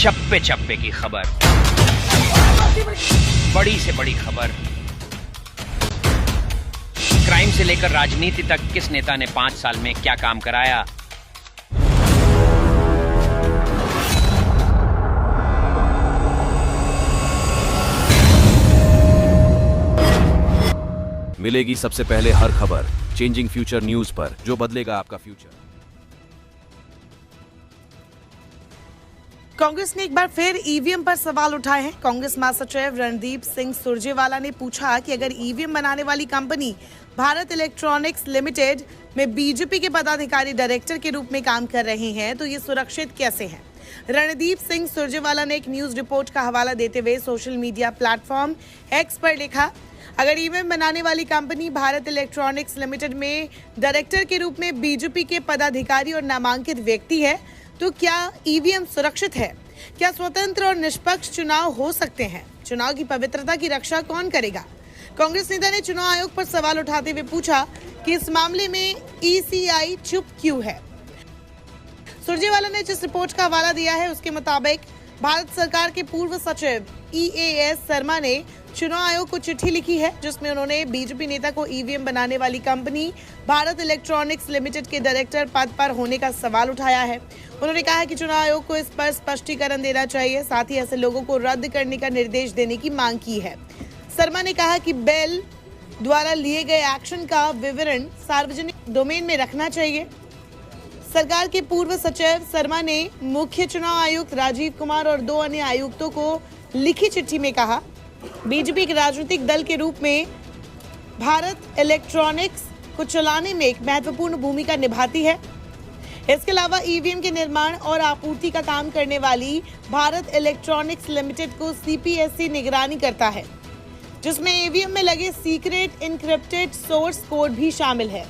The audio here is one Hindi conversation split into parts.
चप्पे चप्पे की खबर, बड़ी से बड़ी खबर। क्राइम से लेकर राजनीति तक किस नेता ने 5 साल में क्या काम कराया। मिलेगी सबसे पहले हर खबर चेंजिंग फ्यूचर न्यूज पर, जो बदलेगा आपका फ्यूचर। कांग्रेस ने एक बार फिर ईवीएम पर सवाल उठाए हैं। कांग्रेस महासचिव रणदीप सिंह सुरजेवाला ने पूछा कि अगर ईवीएम बनाने वाली कंपनी भारत इलेक्ट्रॉनिक्स लिमिटेड में बीजेपी के पदाधिकारी डायरेक्टर के रूप में काम कर रहे हैं तो ये सुरक्षित कैसे है। रणदीप सिंह सुरजेवाला ने एक न्यूज रिपोर्ट का हवाला देते हुए सोशल मीडिया प्लेटफॉर्म एक्स पर लिखा, अगर ईवीएम बनाने वाली कंपनी भारत इलेक्ट्रॉनिक्स लिमिटेड में डायरेक्टर के रूप में बीजेपी के पदाधिकारी और नामांकित व्यक्ति है तो क्या ईवीएम सुरक्षित है? क्या स्वतंत्र और निष्पक्ष चुनाव हो सकते हैं? चुनाव की पवित्रता की रक्षा कौन करेगा? कांग्रेस नेता ने चुनाव आयोग पर सवाल उठाते हुए पूछा कि इस मामले में ईसीआई चुप क्यों है। सुरजेवाला ने जिस रिपोर्ट का हवाला दिया है उसके मुताबिक भारत सरकार के पूर्व सचिव EAS शर्मा ने चुनाव आयोग को चिट्ठी लिखी है जिसमें उन्होंने बीजेपी नेता को ईवीएम बनाने वाली कंपनी भारत इलेक्ट्रॉनिक्स लिमिटेड के डायरेक्टर पद पर होने का सवाल उठाया है। उन्होंने कहा कि चुनाव आयोग को इस पर स्पष्टीकरण देना चाहिए, साथ ही ऐसे लोगों को रद्द करने का निर्देश देने की मांग की है। शर्मा ने कहा कि बेल द्वारा लिए गए एक्शन का विवरण सार्वजनिक डोमेन में रखना चाहिए। सरकार के पूर्व सचिव शर्मा ने मुख्य चुनाव आयुक्त राजीव कुमार और 2 अन्य आयुक्तों को लिखी चिट्ठी में कहा, बीजेपी एक राजनीतिक दल के रूप में भारत इलेक्ट्रॉनिक्स को चलाने में एक महत्वपूर्ण भूमिका निभाती है। इसके अलावा ईवीएम के निर्माण और आपूर्ति का काम करने वाली भारत इलेक्ट्रॉनिक्स लिमिटेड को CPSC निगरानी करता है, जिसमें ईवीएम में लगे सीक्रेट इनक्रिप्टेड सोर्स कोड भी शामिल है।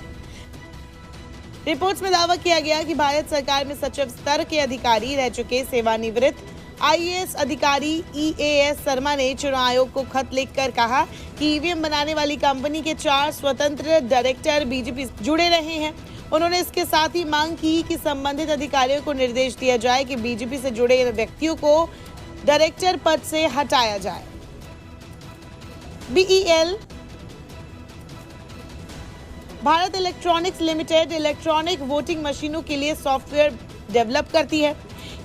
रिपोर्ट्स में दावा किया गया कि भारत सरकार में सचिव स्तर के अधिकारी रह चुके सेवानिवृत्त IAS अधिकारी EAS शर्मा ने चुनाव आयोग को खत लिखकर कहा कि ईवीएम बनाने वाली कंपनी के 4 स्वतंत्र डायरेक्टर बीजेपी से जुड़े रहे हैं। उन्होंने इसके साथ ही मांग की कि संबंधित अधिकारियों को निर्देश दिया जाए कि बीजेपी से जुड़े व्यक्तियों को डायरेक्टर पद से हटाया जाए। BEL Bharat electronics limited electronic voting मशीनों के लिए सॉफ्टवेयर डेवलप करती है।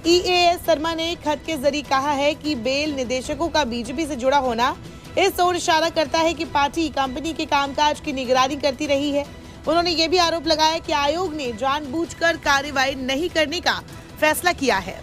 EAS शर्मा ने खत के जरिए कहा है कि बेल निदेशकों का बीजेपी से जुड़ा होना इस ओर इशारा करता है कि पार्टी कंपनी के कामकाज की निगरानी करती रही है। उन्होंने ये भी आरोप लगाया कि आयोग ने जानबूझकर कार्रवाई नहीं करने का फैसला किया है।